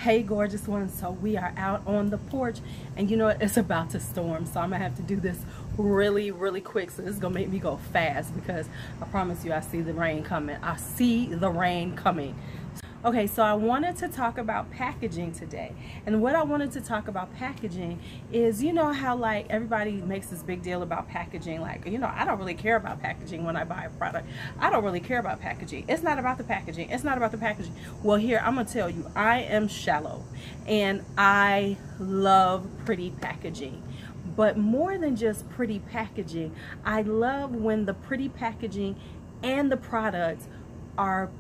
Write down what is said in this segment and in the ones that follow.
Hey gorgeous ones, so we are out on the porch and you know what, it's about to storm, so I'm gonna have to do this really quick. So this is gonna make me go fast because I promise you I see the rain coming. I see the rain coming. Okay, so I wanted to talk about packaging today, and what I wanted to talk about packaging is, you know how like everybody makes this big deal about packaging, like, you know, I don't really care about packaging when I buy a product. I don't really care about packaging. It's not about the packaging. It's not about the packaging. Well, here, I'm gonna tell you, I am shallow and I love pretty packaging. But more than just pretty packaging, I love when the pretty packaging and the products are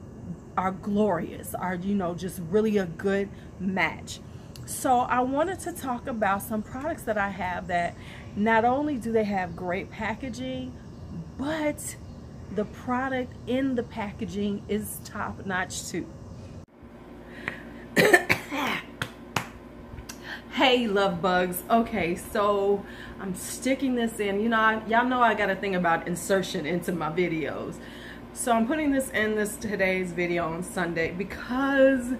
glorious, are, you know, just really a good match. So I wanted to talk about some products that I have that not only do they have great packaging, but the product in the packaging is top notch too. Hey love bugs. Okay, so I'm sticking this in. You know, y'all know I got a thing about insertion into my videos. So I'm putting this in today's video on Sunday because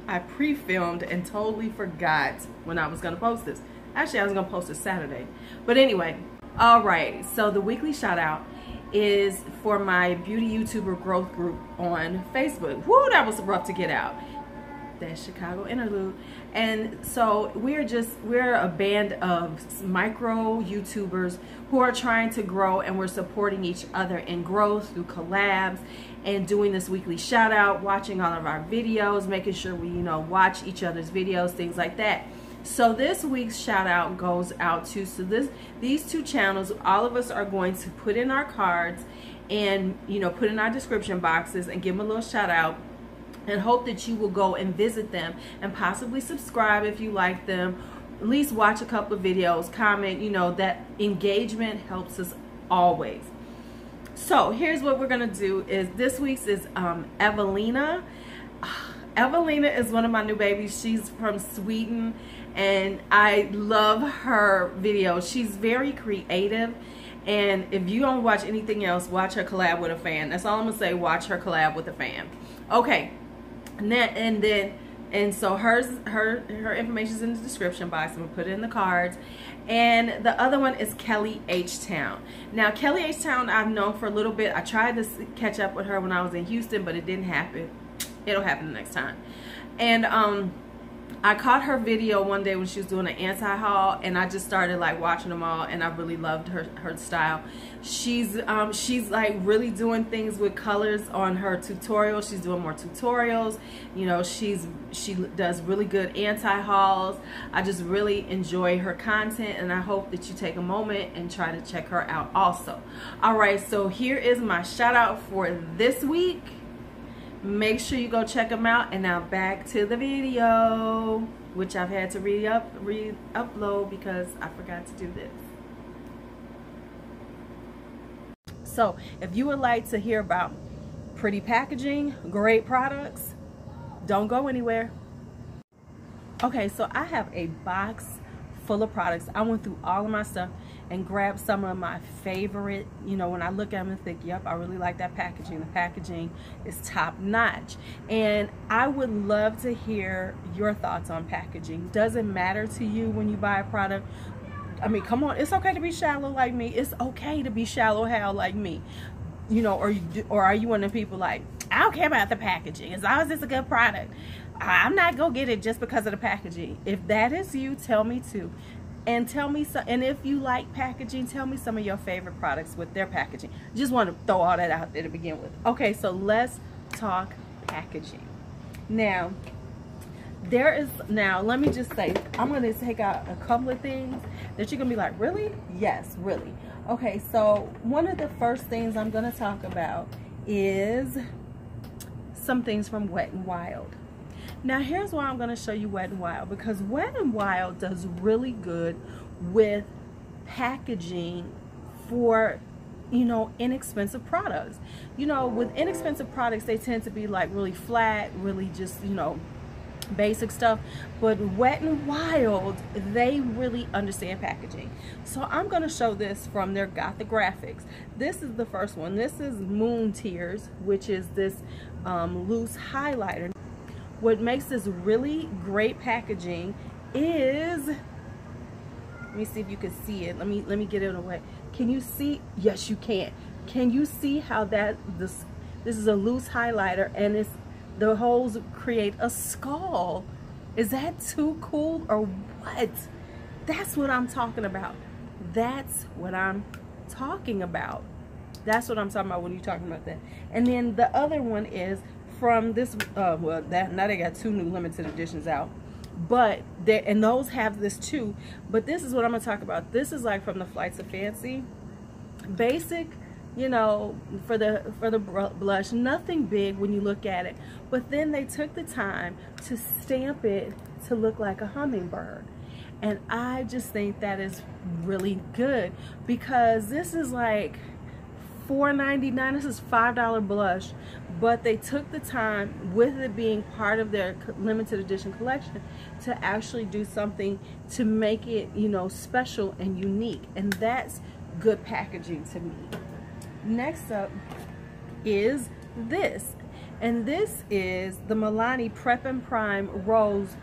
I pre-filmed and totally forgot when I was gonna post this. Actually, I was gonna post it Saturday. But anyway, alright, so the weekly shout out is for my beauty YouTuber growth group on Facebook. Woo, that was rough to get out. That Chicago interlude. And so we're a band of micro YouTubers who are trying to grow, and we're supporting each other in growth through collabs and doing this weekly shout out, watching all of our videos, making sure we, you know, watch each other's videos, things like that. So this week's shout out goes out to, these two channels. All of us are going to put in our cards and, you know, put in our description boxes and give them a little shout out, and hope that you will go and visit them and possibly subscribe if you like them. At least watch a couple of videos, comment. You know, that engagement helps us always. So here's what we're gonna do is this week's is Evelina. Evelina is one of my new babies. She's from Sweden and I love her videos. She's very creative, and if you don't watch anything else, watch her collab with a fan. That's all I'm gonna say. Watch her collab with a fan. Okay. And so her information's in the description box. I'm gonna put it in the cards. And the other one is Kelly H Town. Now Kelly H Town I've known for a little bit. I tried to catch up with her when I was in Houston, but it didn't happen. It'll happen the next time. And I caught her video one day when she was doing an anti-haul, and I just started like watching them all, and I really loved her style. She's like really doing things with colors on her tutorials. She's doing more tutorials. You know, she does really good anti-hauls. I just really enjoy her content, and I hope that you take a moment and try to check her out also. All right, so here is my shout out for this week. Make sure you go check them out. And now back to the video, which I've had to re-upload because I forgot to do this. So if you would like to hear about pretty packaging, great products, don't go anywhere. Okay, so I have a box full of products. I went through all of my stuff and grabbed some of my favorite, you know, when I look at them and think, yep, I really like that packaging. The packaging is top notch. And I would love to hear your thoughts on packaging. Does it matter to you when you buy a product? I mean, come on, it's okay to be shallow like me. It's okay to be shallow hell like me. You know, or are you one of the people like, I don't care about the packaging as long as it's a good product. I'm not gonna get it just because of the packaging. If that is you, tell me too. And tell me some, and if you like packaging, tell me some of your favorite products with their packaging. Just want to throw all that out there to begin with. Okay, so let's talk packaging. Now, let me just say, I'm going to take out a couple of things that you're going to be like, really? Yes, really. Okay, so one of the first things I'm going to talk about is some things from WetNWild. Now here's why I'm going to show you WetNWild, because WetNWild does really good with packaging for, you know, inexpensive products. You know, with inexpensive products, they tend to be like really flat, really just, you know, basic stuff. But WetNWild, they really understand packaging. So I'm going to show this from their Gothic Graphics. This is the first one. This is Moon Tears, which is this loose highlighter. what makes this really great packaging is, let me see if you can see it. Let me get it away. Can you see? Yes, you can. Can you see how this is a loose highlighter, and the holes create a skull? Is that too cool or what? That's what I'm talking about. That's what I'm talking about. That's what I'm talking about when you're talking about that. And then the other one is from this, well, now they got 2 new limited editions out. But and those have this too. But this is what I'm gonna talk about. This is like from the Flights of Fancy. Basic, you know, for the blush, nothing big when you look at it. But then they took the time to stamp it to look like a hummingbird. And I just think that is really good, because this is like $4.99. This is $5 blush, but they took the time, with it being part of their limited edition collection, to actually do something to make it, you know, special and unique. And that's good packaging to me. Next up is this, and this is the Milani Prep and Prime Rose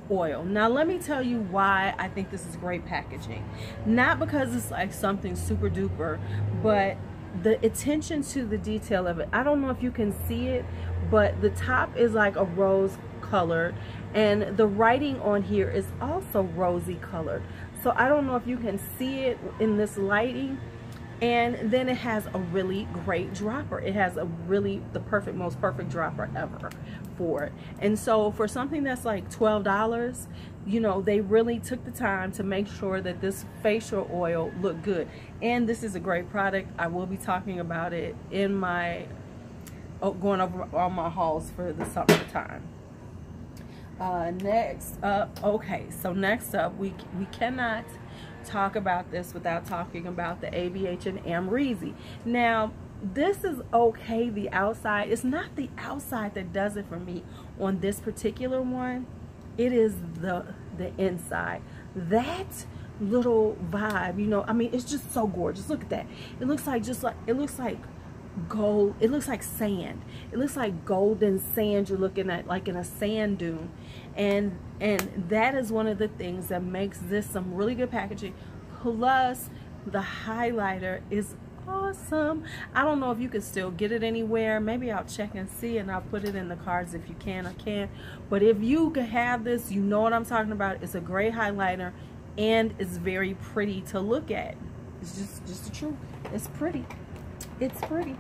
Oil. Now let me tell you why I think this is great packaging. Not because it's like something super duper, but the attention to the detail of it. I don't know if you can see it, but the top is like a rose colored, and the writing on here is also rosy colored. So I don't know if you can see it in this lighting. And then it has a really great dropper. It has a really, most perfect dropper ever for it. And so for something that's like $12, you know, they really took the time to make sure that this facial oil looked good. And this is a great product. I will be talking about it in my, going over all my hauls for the summertime. Next up, okay, so next up, we cannot talk about this without talking about the ABH and Amrezy. Now this is okay, the outside. It's not the outside that does it for me on this particular one. It is the inside. That little vibe, you know, I mean, it's just so gorgeous. Look at that. It looks like, it looks like gold. It looks like sand. It looks like golden sand you're looking at, like in a sand dune. And that is one of the things that makes this some really good packaging. Plus the highlighter is awesome. I don't know if you can still get it anywhere. Maybe I'll check and see, and I'll put it in the cards if you can. I can. But if you can have this, you know what I'm talking about. It's a great highlighter, and it's very pretty to look at. It's just the truth. It's pretty. It's pretty.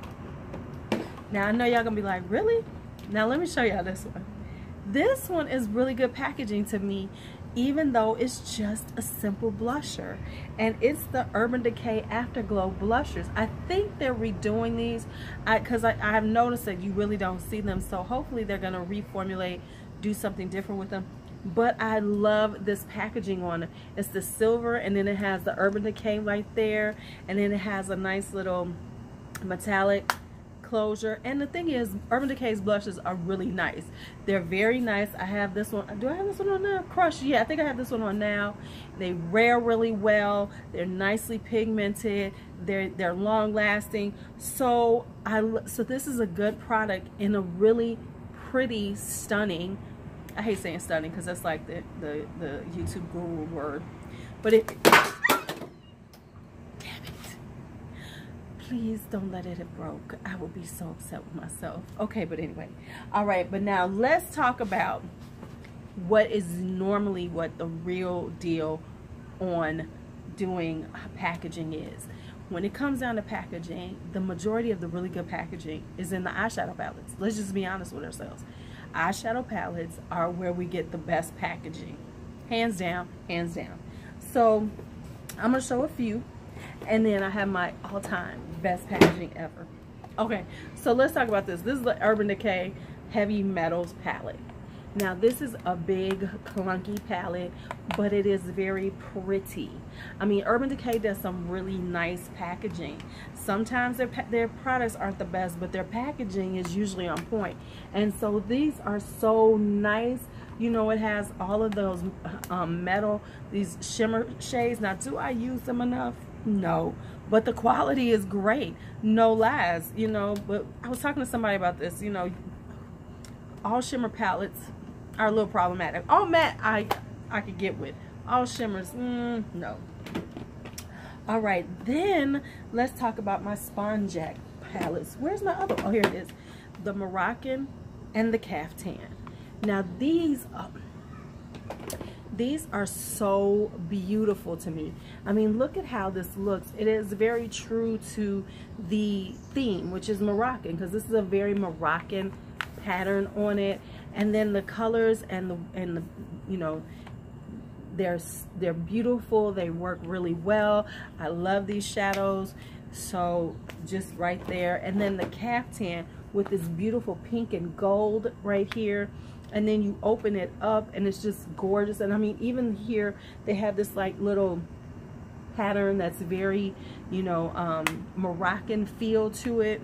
Now I know y'all gonna be like, really? Now let me show y'all this one. This one is really good packaging to me, even though it's just a simple blusher. And it's the Urban Decay Afterglow blushers. I think they're redoing these, because I have noticed that you really don't see them. So hopefully they're gonna reformulate, do something different with them. But I love this packaging on it. It's the silver, and then it has the Urban Decay right there, and then it has a nice little metallic closure. And the thing is, Urban Decay's blushes are really nice. They're very nice. I have this one. Do I have this one on now? Crush. Yeah, I think I have this one on now. They wear really well. They're nicely pigmented. They're long lasting. So this is a good product in a really pretty, stunning. I hate saying stunning because that's like the YouTube guru word. But please don't let it have broke. I will be so upset with myself. Okay, but anyway. All right, but now let's talk about what is normally what the real deal on doing packaging is. When it comes down to packaging, the majority of the really good packaging is in the eyeshadow palettes. Let's just be honest with ourselves. Eyeshadow palettes are where we get the best packaging. Hands down, hands down. So I'm going to show a few, and then I have my all-time best packaging ever. Okay, so let's talk about this. This is the Urban Decay Heavy Metals palette. Now this is a big clunky palette, but it is very pretty. I mean, Urban Decay does some really nice packaging. Sometimes their products aren't the best, but their packaging is usually on point. And so these are so nice. You know, it has all of those metal, these shimmer shades. Now, do I use them enough? No, but the quality is great. No lies, you know. But I was talking to somebody about this, you know. All shimmer palettes, are a little problematic. All matte, I could get with. All shimmers, no. All right, then let's talk about my Spawn Jack palettes. Where's my other? Oh, here it is. The Moroccan and the Caftan. Now these are so beautiful to me. I mean, look at how this looks. It is very true to the theme, which is Moroccan, because this is a very Moroccan pattern on it. And then the colors and the you know, they're beautiful. They work really well. I love these shadows. So just right there. And then the Caftan with this beautiful pink and gold right here. And then you open it up and it's just gorgeous. And I mean, even here they have this like little pattern that's very, you know, Moroccan feel to it.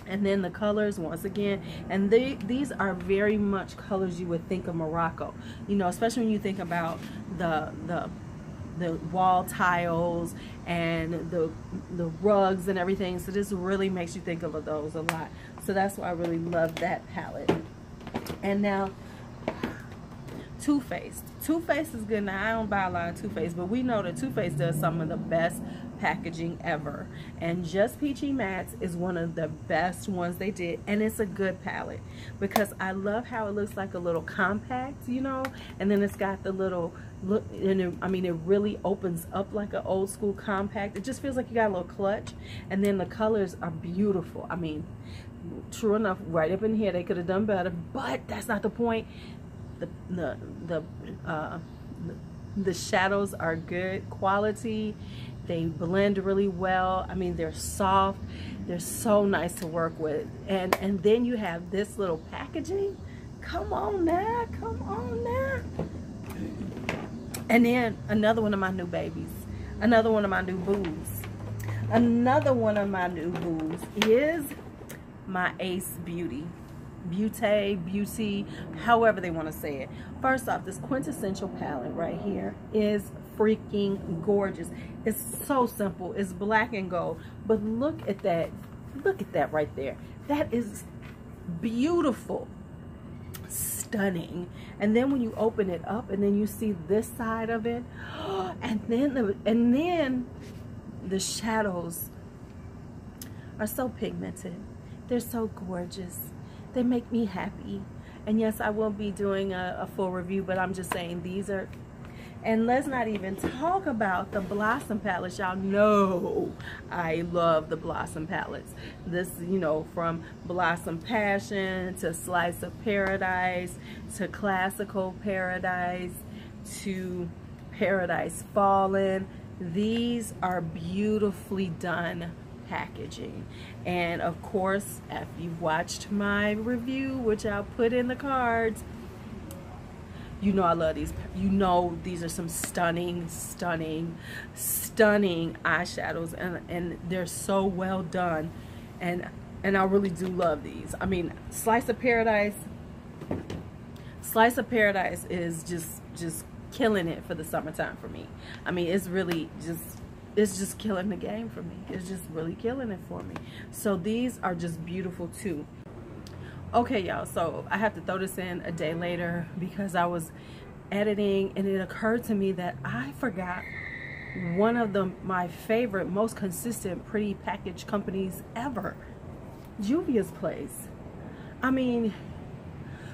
And then the colors, once again, and these are very much colors you would think of Morocco, you know, especially when you think about the wall tiles and the rugs and everything. So this really makes you think of those a lot. So that's why I really love that palette. And now Too Faced. Too Faced is good. Now I don't buy a lot of Too Faced, but we know that Too Faced does some of the best packaging ever. And Just Peachy Mattes is one of the best ones they did, and it's a good palette because I love how it looks like a little compact, you know, and then it's got the little look, and I mean, it really opens up like an old school compact. It just feels like you got a little clutch, and then the colors are beautiful. I mean, true enough, right up in here they could have done better, but that's not the point. The shadows are good quality. They blend really well. I mean, they're soft. They're so nice to work with. And then you have this little packaging. Come on now, come on now. And then another one of my new babies. Another one of my new boos. Another one of my new boos is my Ace Beauty. Beauty, however they want to say it. First off, this quintessential palette right here is freaking gorgeous. It's so simple. It's black and gold, but look at that. Look at that right there. That is beautiful, stunning. And then when you open it up and then you see this side of it, and then the shadows are so pigmented. They're so gorgeous. They make me happy. And yes, I will be doing a full review, but I'm just saying these are, and let's not even talk about the Blossom palettes. Y'all know I love the Blossom palettes. This, you know, from Blossom Passion to Slice of Paradise to Classical Paradise to Paradise Fallen. These are beautifully done packaging. And of course, after you've watched my review, which I'll put in the cards, you know I love these. You know these are some stunning eyeshadows, and they're so well done, and I really do love these. I mean, Slice of Paradise is just killing it for the summertime for me. I mean, it's really just killing the game for me. It's just really killing it for me. So these are just beautiful too. Okay, y'all, so I have to throw this in a day later because I was editing and it occurred to me that I forgot one of my favorite, most consistent pretty package companies ever, Juvia's Place. I mean,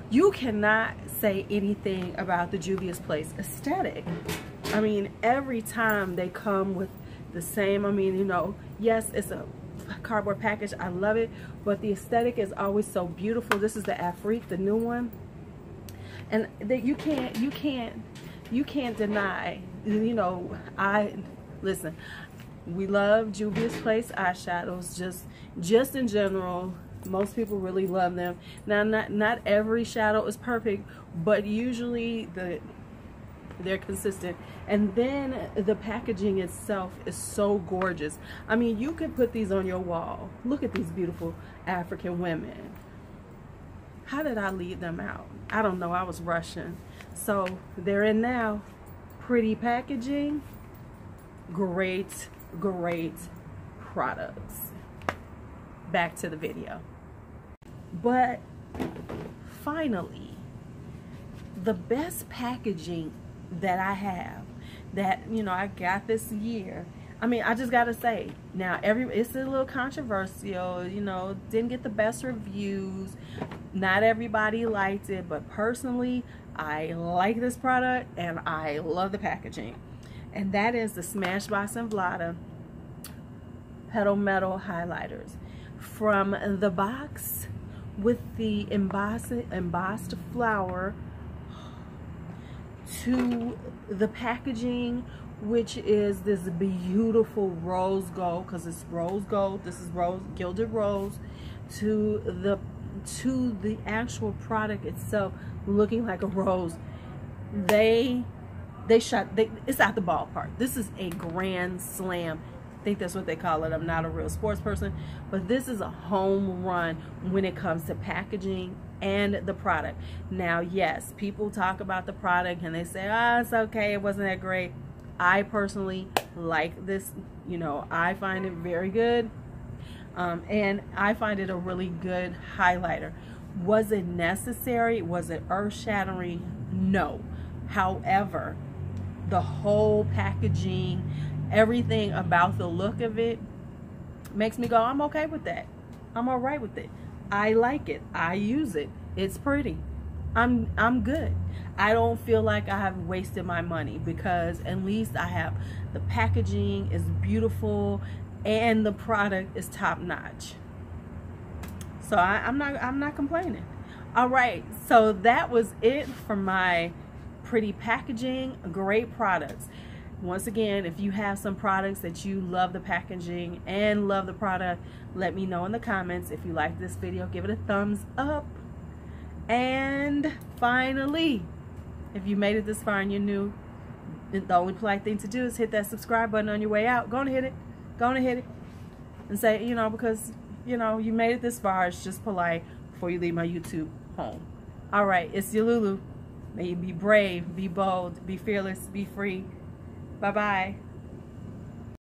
you cannot say anything about the Juvia's Place aesthetic. I mean, every time they come with the same, I mean, you know, yes, it's a cardboard package, I love it, but the aesthetic is always so beautiful. This is the Afrique, the new one, and that you can't deny, you know. Listen, we love Juvia's Place eyeshadows, just in general. Most people really love them. Now, not every shadow is perfect, but usually they're consistent. And then the packaging itself is so gorgeous. I mean, you could put these on your wall. Look at these beautiful African women. How did I leave them out? I don't know. I was rushing. So they're in now. Pretty packaging. Great products. Back to the video. But finally, the best packaging that I have, that, you know, I got this year. I mean, I just gotta say, now it's a little controversial, you know, didn't get the best reviews, not everybody liked it, but personally I like this product and I love the packaging, and that is the Smashbox and Vlada Petal Metal highlighters. From the box with the embossed flower to the packaging, which is this beautiful rose gold, because it's rose gold, this is rose, gilded rose, to the actual product itself looking like a rose. It's out the ballpark. This is a grand slam. I think that's what they call it. I'm not a real sports person, but this is a home run when it comes to packaging and the product. Now, yes, people talk about the product and they say, oh, it's okay, it wasn't that great. I personally like this, you know, I find it very good, and I find it a really good highlighter. Was it necessary? Was it earth-shattering? No. However, the whole packaging, everything about the look of it makes me go, I'm okay with that. I'm all right with it. I like it. I use it. It's pretty. I'm good. I don't feel like I have wasted my money, because at least I have, the packaging is beautiful and the product is top notch. So I'm not complaining. All right, so that was it for my pretty packaging, great products. Once again, if you have some products that you love the packaging and love the product, let me know in the comments. If you like this video, give it a thumbs up. And finally, if you made it this far and you're new, the only polite thing to do is hit that subscribe button on your way out. Go on and hit it. Go on and hit it. And say, you know, because, you know, you made it this far. It's just polite before you leave my YouTube home. All right, it's your Lulu. May you be brave, be bold, be fearless, be free. Bye-bye.